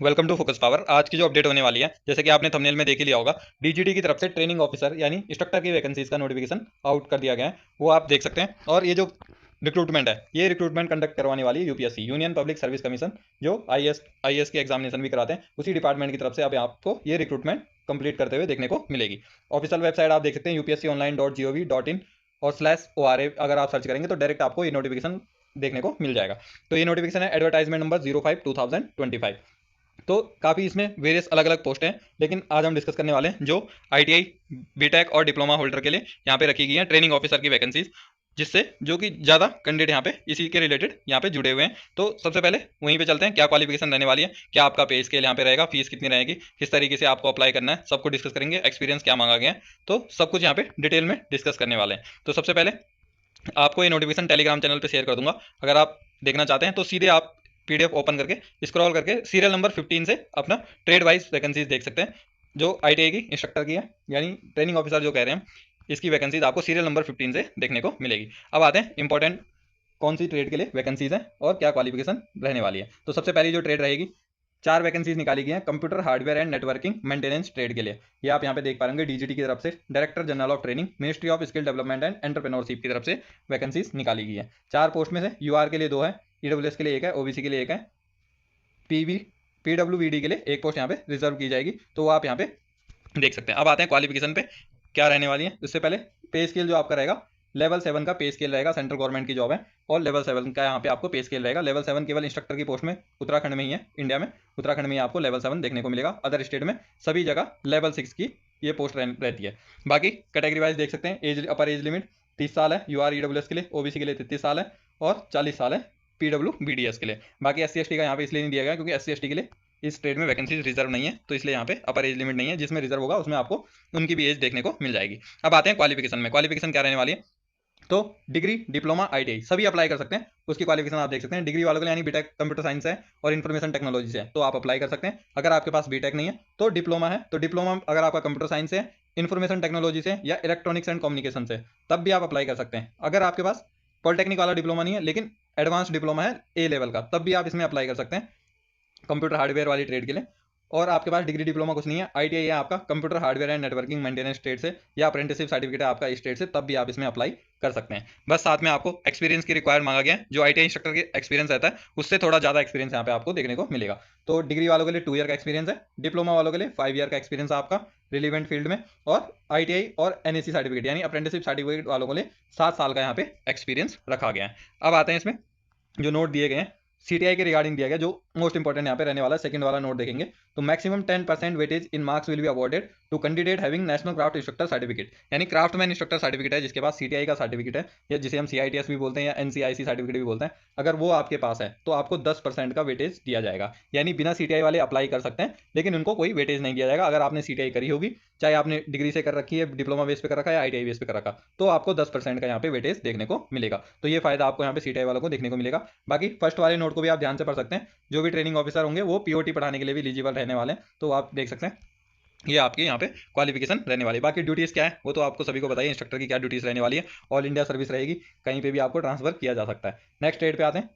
Welcome to focus power. आज की जो अपडेट होने वाली है, जैसे कि आपने थंबनेल में देख ही लिया होगा, डीजीटी की तरफ से ट्रेनिंग ऑफिसर यानी इंस्ट्रक्टर की वैकेंसीज का नोटिफिकेशन आउट कर दिया गया है। वो आप देख सकते हैं। और ये जो रिक्रूटमेंट है, ये रिक्रूटमेंट कंडक्ट करवाने वाली है UPSC, union public service commission, जो आईएएस की एग्जामिनेशन भी कराते हैं, उसी डिपार्टमेंट की तरफ से अब आपको ये रिक्रूटमेंट कंप्लीट करते हुए देखने को मिलेगी। ऑफिशियल वेबसाइट आप देख सकते हैं upsconline.gov.in और /ORA। अगर आप सर्च करेंगे तो डायरेक्ट आपको ये नोटिफिकेशन देखने को मिल जाएगा। तो ये नोटिफिकेशन है एडवर्टाइजमेंट नंबर 05/2025। तो काफ़ी इसमें वेरियस अलग अलग पोस्ट हैं, लेकिन आज हम डिस्कस करने वाले हैं जो आईटीआई, बीटेक और डिप्लोमा होल्डर के लिए यहाँ पे रखी गई हैं ट्रेनिंग ऑफिसर की वैकेंसीज, जिससे जो कि ज़्यादा कैंडिडेट यहाँ पे इसी के रिलेटेड यहाँ पे जुड़े हुए हैं। तो सबसे पहले वहीं पे चलते हैं, क्या क्वालिफिकेशन रहने वाली है, क्या आपका पे स्केल यहाँ पे रहेगा, फीस कितनी रहेगी, किस तरीके से आपको अप्लाई करना है, सबको डिस्कस करेंगे। एक्सपीरियंस क्या मांगा गया है, तो सब कुछ यहाँ पे डिटेल में डिस्कस करने वाले हैं। तो सबसे पहले आपको ये नोटिफिकेशन टेलीग्राम चैनल पे शेयर कर दूंगा। अगर आप देखना चाहते हैं तो सीधे आप पीडीएफ ओपन करके स्क्रॉल करके सीरियल नंबर 15 से अपना ट्रेड वाइज वैकेंसीज देख सकते हैं, जो आईटीआई की इंस्ट्रक्टर की है, यानी ट्रेनिंग ऑफिसर जो कह रहे हैं, इसकी वैकेंसीज आपको सीरियल नंबर 15 से देखने को मिलेगी। अब आते हैं इंपॉर्टेंट कौन सी ट्रेड के लिए वैकेंसीज हैं और क्या क्वालिफिकेशन रहने वाली है। तो सबसे पहली जो ट्रेड रहेगी, 4 वैकेंसीज निकाली गई हैं computer hardware and networking maintenance trade के लिए। ये आप यहाँ पे देख पाएंगे, डीजीटी की तरफ से director general of training, ministry of skill development and entrepreneurship की तरफ से वैकेंसीज निकाली गई है। 4 पोस्ट में से यूआर के लिए 2 है, ईडब्ल्यूएस के लिए 1 है, ओबीसी के लिए 1 है, पीवी पीडब्ल्यूवीडी के लिए 1 पोस्ट यहाँ पे रिजर्व की जाएगी। तो वो आप यहाँ पे देख सकते हैं। अब आते हैं क्वालिफिकेशन पे क्या रहने वाली है। उससे पहले पे स्केल जो आपका रहेगा, लेवल 7 का पे स्केल रहेगा, सेंट्रल गवर्नमेंट की जॉब है, और लेवल 7 का यहाँ पे आपको पे स्केल रहेगा। लेवल 7 केवल इंस्ट्रक्टर की पोस्ट में उत्तराखंड में ही है, इंडिया में उत्तराखंड में ही आपको लेवल 7 देखने को मिलेगा। अदर स्टेट में सभी जगह लेवल 6 की ये पोस्ट रहती है। बाकी कैटेगरी वाइज देख सकते हैं, एज अपर एज लिमिट 30 साल है यूआर ईडब्ल्यूएस के लिए, ओबीसी के लिए 33 साल है, और 40 साल है पीडब्ल्यूबीडीएस के लिए। बाकी एस सी का यहाँ पे इसलिए नहीं दिया गया क्योंकि एस सी के लिए इस ट्रेड में वैकेंसीज रिजर्व नहीं है, तो इसलिए यहाँ पे अपर एज लिमिट नहीं है। जिसमें रिजर्व होगा उसमें आपको उनकी भी एज देखने को मिल जाएगी। अब आते हैं क्वालिफिकेशन में, क्वालिफिकेशन क्या रहने वाली है। तो डिग्री, डिप्लोमा, आईटीआई सभी अप्लाई कर सकते हैं। उसकी क्वालिफिकेशन आप देख सकते हैं। डिग्री वालों के लिए यानी बीटेक कंप्यूटर साइंस है और इन्फॉर्मेशन टेक्नोलॉजी से है, तो आप अप्लाई कर सकते हैं। अगर आपके पास बीटेक नहीं है तो डिप्लोमा है, तो डिप्लोमा अगर आपका कंप्यूटर साइंस है, इन्फॉर्मेशन टेक्नोलॉजी से या इलेक्ट्रॉनिक्स एंड कम्युनिकेशन से, तब भी आप अप्लाई कर सकते हैं। अगर आपके पास पॉलिटेक्निक वाला डिप्लोमा नहीं है लेकिन एडवांस डिप्लोमा है ए लेवल का, तब भी आप इसमें अप्लाई कर सकते हैं कंप्यूटर हार्डवेयर वाली ट्रेड के लिए। और आपके पास डिग्री डिप्लोमा कुछ नहीं है, आईटीआई है आपका computer hardware and networking maintenance trade से, या अप्रेंटिसशिप सर्टिफिकेट है आपका इस ट्रेड से, तब भी आप इसमें अप्लाई कर सकते हैं। बस साथ में आपको एक्सपीरियंस की रिक्वायर मांगा गया है। जो आईटीआई इंस्ट्रक्टर के एक्सपीरियंस रहता है उससे थोड़ा ज़्यादा एक्सपीरियंस यहाँ पे आपको देखने को मिलेगा। तो डिग्री वालों के लिए 2 ईयर का एक्सपीरियंस है, डिप्लोमा वालों के लिए 5 ईयर का एक्सपीरियंस आपका रिलीवेंट फील्ड में, और आईटीआई और एनएससी सर्टिफिकेट यानी अप्रेंटिसशिप सर्टिफिकेट वालों के लिए 7 साल का यहाँ पे एक्सपीरियंस रखा गया है। अब आते हैं इसमें जो नोट दिए गए हैं सीटीआई के रिगार्डिंग दिया गया, जो मोस्ट इंपॉर्टेंट यहाँ पे रहने वाला है। सेकंड वाला नोट देखेंगे तो maximum 10% weightage in marks will be awarded to candidate having national craft instructor certificate, यानी क्राफ्टमैन इंस्ट्रक्टर सर्टिफिकेट है जिसके पास सीटीआई का सर्टिफिकेट है, या जिसे हम सीआईटीएस भी बोलते हैं या एनसीआईसी सर्टिफिकेट भी बोलते हैं, अगर वो आपके पास है तो आपको 10% का वेटेज दिया जाएगा। यानी बिना सीटीआई वाले अप्लाई कर सकते हैं, लेकिन उनको कोई वेटेज नहीं दिया जाएगा। अगर आपने सीटीआई करी होगी, चाहे आपने डिग्री से कर रखी है, डिप्लोमा बेस पे कर रखा है या आईटीआई बेस पे कर रखा, तो आपको 10% का यहाँ पे वेटेज देखने को मिलेगा। तो ये फायदा आपको यहाँ पे सीटीआई वालों को देखने को मिलेगा। बाकी फर्स्ट वाले नोट को भी आप ध्यान से पढ़ सकते हैं। जो भी ट्रेनिंग ऑफिसर होंगे वो पीओटी पढ़ाने के लिए भी एलिजिबल रहने वाले हैं, तो आप देख सकते हैं। ये आपके यहाँ पे क्वालिफिकेशन रहने वाली है। बाकी ड्यूटीज़ क्या है वो तो आपको सभी को बताइए, इंस्ट्रक्टर की क्या ड्यूटीज़ रहने वाली है। ऑल इंडिया सर्विस रहेगी, कहीं पे भी आपको ट्रांसफर किया जा सकता है। नेक्स्ट ट्रेड पे आते हैं।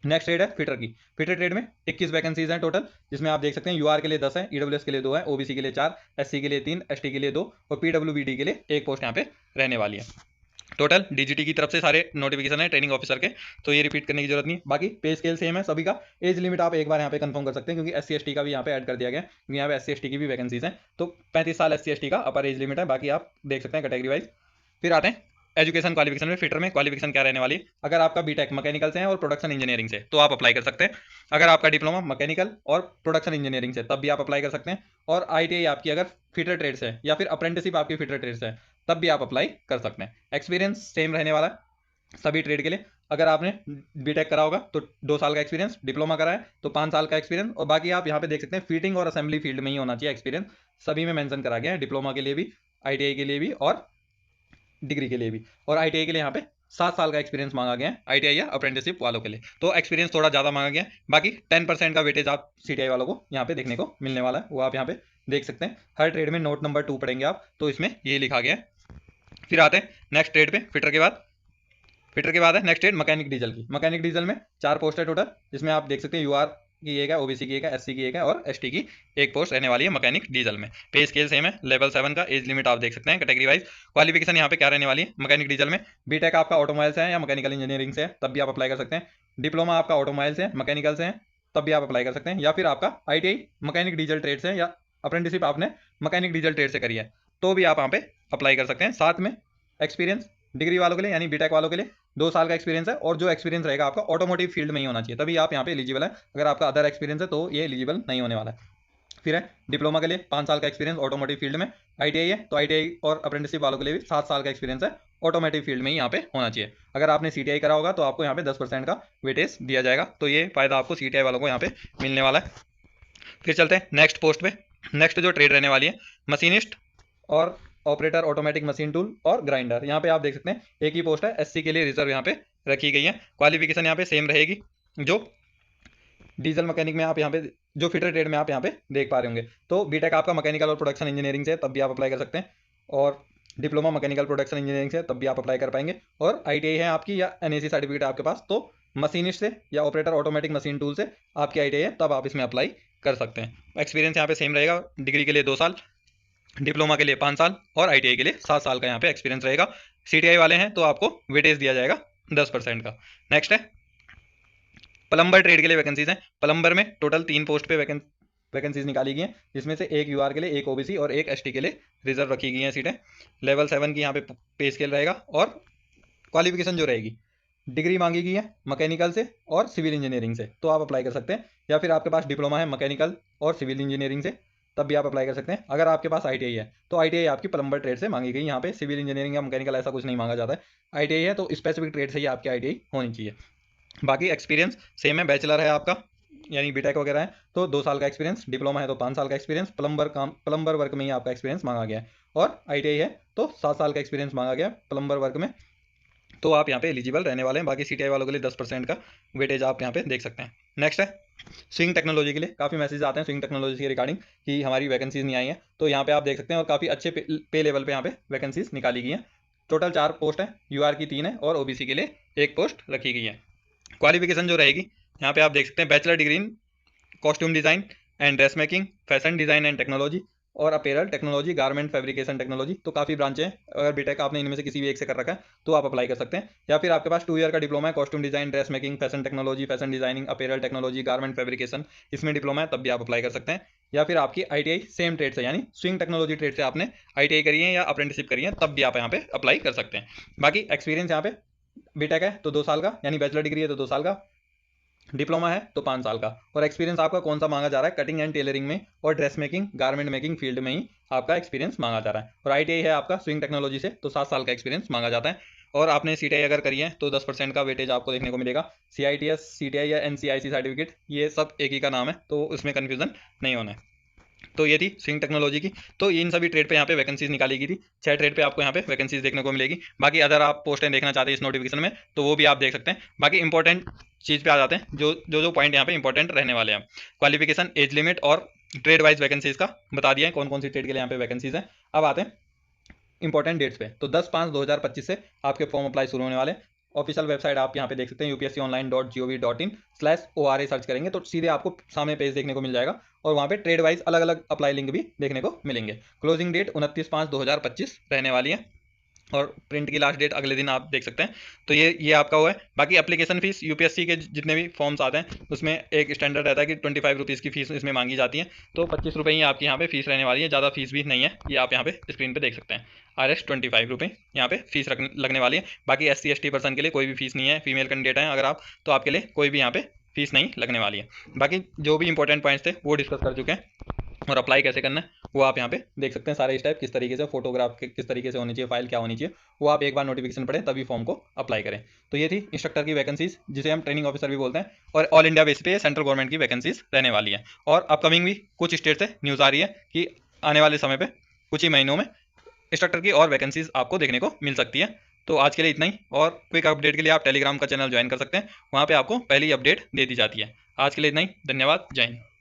नेक्स्ट ट्रेड है फिटर की। फिटर ट्रेड में 21 वैकेंसीज हैं टोटल, जिसमें आप देख सकते हैं यूआर के लिए 10 है, ईडब्ल्यूएस के लिए 2 है, ओबीसी के लिए 4, एससी के लिए 3, एसटी के लिए 2 और पीडब्ल्यूबीडी के लिए 1 पोस्ट यहाँ पे रहने वाली है। टोटल डीजीटी की तरफ से सारे नोटिफिकेशन है ट्रेनिंग ऑफिसर के, तो ये रिपीट करने की जरूरत नहीं। बाकी पे स्केल सेम है सभी का। एज लिमिट आप एक बार यहाँ पे कंफर्म कर सकते हैं क्योंकि एससी एसटी का भी यहाँ पे ऐड कर दिया गया है, क्योंकि यहाँ पे एससी एसटी की भी वैकेंसीज हैं। तो 35 साल एससी एसटी का अपर एज लिमिट है, बाकी आप देख सकते हैं कैटेगरी वाइज। फिर आते हैं एजुकेशन क्वालिफिकेशन में। फिटर में क्वालिफिकेशन क्या रहने वाली है। अगर आपका बीटेक मैकेनिकल से है और प्रोडक्शन इंजीनियरिंग से, तो आप अप्लाई कर सकते हैं। अगर आपका डिप्लोमा मैकेनिकल और प्रोडक्शन इंजीनियरिंग से, तब भी आप अप्लाई कर सकते हैं। और आईटीआई आपकी अगर फिटर ट्रेड से या फिर अप्रेंटिसशिप आपकी फिटर ट्रेड से है, तब भी आप अप्लाई कर सकते हैं। एक्सपीरियंस सेम रहने वाला है सभी ट्रेड के लिए। अगर आपने बीटेक करा होगा तो 2 साल का एक्सपीरियंस, डिप्लोमा करा है तो 5 साल का एक्सपीरियंस, और बाकी आप यहाँ पे देख सकते हैं फिटिंग और असेंबली फील्ड में ही होना चाहिए एक्सपीरियंस। सभी में मेंशन करा गया है, डिप्लोमा के लिए भी, आईटीआई के लिए भी और डिग्री के लिए भी। और आईटीआई के लिए यहाँ पे 7 साल का एक्सपीरियंस मांगा गया है, आईटीआई या अप्रेंटिसशिप वालों के लिए तो एक्सपीरियंस थोड़ा ज़्यादा मांगा गया है। बाकी 10% का वेटेज आप सीटीआई वालों को यहाँ पे देखने को मिलने वाला है, वो आप यहाँ पे देख सकते हैं। हर ट्रेड में नोट नंबर 2 पढ़ेंगे आप, तो इसमें ये लिखा गया है। फिर आते हैं नेक्स्ट ट्रेड पे। फिटर के बाद है नेक्स्ट ट्रेड मैकेनिक डीजल की। मैकेनिक डीजल में 4 पोस्ट है टोटल, जिसमें आप देख सकते हैं यूआर की एक है, ओबीसी की एक है, एससी की एक है और एसटी की एक पोस्ट रहने वाली है मैकेनिक डीजल में। पे स्केल सेम है, लेवल 7 का एज लिमिट आप देख सकते हैं कैटेगरी वाइज। क्वालिफिकेशन यहाँ पे क्या रहने वाली है मैकेनिक डीजल में, बीटेक आपका ऑटोमोबाइल से है या मैकेनिकल इंजीनियरिंग से है तब भी आप अप्लाई कर सकते हैं, डिप्लोमा आपका ऑटोमोबाइल से मैकेनिकल से है तब भी आप अप्लाई कर सकते हैं, या फिर आपका आईटीआई मैकेनिक डीजल ट्रेड से या अप्रेंटिसशिप आपने मैकेनिक डीजल ट्रेड से करी है तो भी आप वहाँ पे अप्लाई कर सकते हैं। साथ में एक्सपीरियंस डिग्री वालों के लिए यानी बीटेक वालों के लिए 2 साल का एक्सपीरियंस है, और जो एक्सपीरियंस रहेगा आपका ऑटोमोटिव फील्ड में ही होना चाहिए, तभी आप यहाँ पे एलिजिबल है। अगर आपका अदर एक्सपीरियंस है तो ये एलिजिबल नहीं होने वाला है। फिर है डिप्लोमा के लिए 5 साल का एक्सपीरियंस ऑटोमोटिव फील्ड में, आईटीआई है तो आईटीआई और अप्रेंटिसशिप वालों के लिए भी 7 साल का एक्सपीरियंस है ऑटोमोटिव फील्ड में ही यहाँ पे होना चाहिए। अगर आपने सीटीआई करा होगा तो आपको यहाँ पे 10% का वेटेज दिया जाएगा, तो ये फायदा आपको सीटीआई वालों को यहाँ पे मिलने वाला है। फिर चलते हैं नेक्स्ट पोस्ट पे। नेक्स्ट जो ट्रेड रहने वाली है मशीनिस्ट और ऑपरेटर ऑटोमेटिक मशीन टूल और ग्राइंडर। यहाँ पे आप देख सकते हैं एक ही पोस्ट है, एससी के लिए रिजर्व यहाँ पे रखी गई है। क्वालिफिकेशन यहाँ पे सेम रहेगी जो डीजल मैकेनिक में आप यहाँ पे जो फिटर ट्रेड में आप यहाँ पे देख पा रहे होंगे। तो बीटेक आपका मैकेनिकल और प्रोडक्शन इंजीनियरिंग से तब भी आप अप्लाई कर सकते हैं, और डिप्लोमा मैकेनिकल प्रोडक्शन इंजीनियरिंग से तब भी आप अप्लाई कर पाएंगे, और आईटीआई है आपकी या एनएसी सर्टिफिकेट आपके पास तो मशीनिस्ट से या ऑपरेटर ऑटोमेटिक मशीन टूल से आपकी आईटीआई है तब आप इसमें अप्लाई कर सकते हैं। एक्सपीरियंस यहाँ पे सेम रहेगा, डिग्री के लिए 2 साल, डिप्लोमा के लिए 5 साल और आईटीआई के लिए 7 साल का यहाँ पे एक्सपीरियंस रहेगा। सीटीआई वाले हैं तो आपको वेटेज दिया जाएगा 10% का। नेक्स्ट है प्लम्बर ट्रेड के लिए वैकेंसीज हैं। प्लम्बर में टोटल 3 पोस्ट पे वैकेंसीज निकाली गई हैं, जिसमें से एक यूआर के लिए, एक ओबीसी और एक एसटी के लिए रिजर्व रखी गई हैं सीटें। लेवल 7 की यहाँ पे स्केल रहेगा, और क्वालिफिकेशन जो रहेगी डिग्री मांगी गई है मैकेनिकल से और सिविल इंजीनियरिंग से तो आप अप्लाई कर सकते हैं, या फिर आपके पास डिप्लोमा है मैकेनिकल और सिविल इंजीनियरिंग से तब भी आप अप्लाई कर सकते हैं। अगर आपके पास आईटीआई है तो आईटीआई आपकी प्लम्बर ट्रेड से मांगी गई, यहाँ पे सिविल इंजीनियरिंग या मैकेनिकल ऐसा कुछ नहीं मांगा जाता है। आईटीआई है तो स्पेसिफिक ट्रेड से ही आपकी आईटीआई होनी चाहिए। बाकी एक्सपीरियंस सेम है, बैचलर है आपका यानी बीटेक वगैरह है तो 2 साल का एक्सपीरियंस, डिप्लोमा है तो 5 साल का एक्सपीरियंस, प्लम्बर वर्क में ही आपका एक्सपीरियंस मांगा गया है, और आईटीआई है तो 7 साल का एक्सपीरियंस मांगा गया प्लम्बर वर्क में, तो आप यहाँ पे एलिजिबल रहने वाले हैं। बाकी सीटीआई वालों के लिए 10% का वेटेज आप यहाँ पे देख सकते हैं। नेक्स्ट है स्विंग टेक्नोलॉजी के लिए काफ़ी मैसेज आते हैं स्विंग टेक्नोलॉजी के रिगार्डिंग कि हमारी वैकेंसीज नहीं आई हैं, तो यहाँ पे आप देख सकते हैं, और काफ़ी अच्छे पे लेवल पे यहाँ पे वैकेंसीज निकाली गई हैं। टोटल 4 पोस्ट है, यूआर की 3 है और ओबीसी के लिए 1 पोस्ट रखी गई है। क्वालिफिकेशन जो रहेगी यहाँ पे आप देख सकते हैं bachelor degree in costume design and dress making, fashion design and technology और apparel technology, garment fabrication technology, तो काफ़ी ब्रांचें हैं। अगर बीटेक आपने इनमें से किसी भी एक से कर रखा है तो आप अप्लाई कर सकते हैं, या फिर आपके पास 2 ईयर का डिप्लोमा है costume design, dress making, fashion technology, fashion designing, apparel technology, garment fabrication, इसमें डिप्लोमा है तब भी आप अप्लाई कर सकते हैं, या फिर आपकी आईटीआई सेम ट्रेड से यानी स्विंग टेक्नोलॉजी ट्रेड से आपने आईटीआई करी है या अप्रेंटिसशिप करी है तब भी आप यहाँ पे अप्लाई कर सकते हैं। बाकी एक्सपीरियंस यहाँ पे बीटेक है तो 2 साल का यानी बैचलर डिग्री है तो 2 साल का, डिप्लोमा है तो 5 साल का, और एक्सपीरियंस आपका कौन सा मांगा जा रहा है कटिंग एंड टेलरिंग में और dress making garment making field में ही आपका एक्सपीरियंस मांगा जा रहा है। और आईटीआई है आपका स्विंग टेक्नोलॉजी से तो 7 साल का एक्सपीरियंस मांगा जाता है, और आपने सीटीआई अगर करी है तो 10% का वेटेज आपको देखने को मिलेगा। सीआईटीएस, सीटीआई या एनसीआईसी सर्टिफिकेट ये सब एक ही का नाम है तो उसमें कन्फ्यूजन नहीं होना है। तो ये थी स्विंग टेक्नोलॉजी की, तो इन सभी ट्रेड पे यहाँ पे वैकेंसीज निकाली गई थी। 6 ट्रेड पे आपको यहाँ पे वैकेंसीज देखने को मिलेगी। बाकी अगर आप पोस्टें देखना चाहते हैं इस नोटिफिकेशन में तो वो भी आप देख सकते हैं। बाकी इंपॉर्टेंट चीज़ पे आ जाते हैं, जो पॉइंट यहाँ पे इंपॉर्टेंट रहने वाले हैं। क्वालिफिकेशन, एज लिमिट और ट्रेड वाइज वैकेंसीज का बता दिया है कौन कौन सी ट्रेड के लिए यहाँ पे वैकेंसीज हैं। अब आते हैं इंपॉर्टेंट डेट्स पे, तो 10/5/2025 से आपके फॉर्म अप्लाई शुरू होने वाले। ऑफिशियल वेबसाइट आप यहाँ पे देख सकते हैं upsconline.gov.in/ORA सर्च करेंगे तो सीधे आपको सामने पेज देखने को मिल जाएगा, और वहाँ पे ट्रेड वाइज अलग अलग अप्लाई लिंक भी देखने को मिलेंगे। क्लोजिंग डेट 29/5/2025 रहने वाली है, और प्रिंट की लास्ट डेट अगले दिन आप देख सकते हैं। तो ये आपका हुआ है। बाकी एप्लीकेशन फीस यूपीएससी के जितने भी फॉर्म्स आते हैं उसमें एक स्टैंडर्ड रहता है कि 25 रुपीज़ की फीस इसमें मांगी जाती है, तो 25 रुपये ही आपकी यहाँ पे फीस रहने वाली है, ज़्यादा फीस भी नहीं है। ये आप यहाँ पे स्क्रीन पे देख सकते हैं, RS 25 रुपये यहाँ पे फीस लगने वाली है। बाकी SC ST पर्सन के लिए कोई भी फीस नहीं है, फीमेल कैंडिडेट हैं अगर आप तो आपके लिए कोई भी यहाँ पे फीस नहीं लगने वाली है। बाकी जो भी इंपॉर्टेंट पॉइंट्स थे वो डिस्कस कर चुके हैं, और अप्लाई कैसे करना है वो आप यहाँ पे देख सकते हैं। सारे स्टेप किस तरीके से, फोटोग्राफ किस तरीके से होनी चाहिए, फाइल क्या होनी चाहिए, वो आप एक बार नोटिफिकेशन पढ़ें तभी फॉर्म को अप्लाई करें। तो ये थी इंस्ट्रक्टर की वैकेंसीज, जिसे हम ट्रेनिंग ऑफिसर भी बोलते हैं, और ऑल इंडिया बेस पे सेंट्रल गवर्नमेंट की वैकेंसीज रहने वाली है। और अपकमिंग भी कुछ स्टेट से न्यूज़ आ रही है कि आने वाले समय पर कुछ ही महीनों में इंस्ट्रक्टर की और वैकेंसीज आपको देखने को मिल सकती है। तो आज के लिए इतना ही, और क्विक अपडेट के लिए आप टेलीग्राम का चैनल ज्वाइन कर सकते हैं, वहाँ पर आपको पहली अपडेट दे दी जाती है। आज के लिए इतना ही, धन्यवाद, जय हिंद।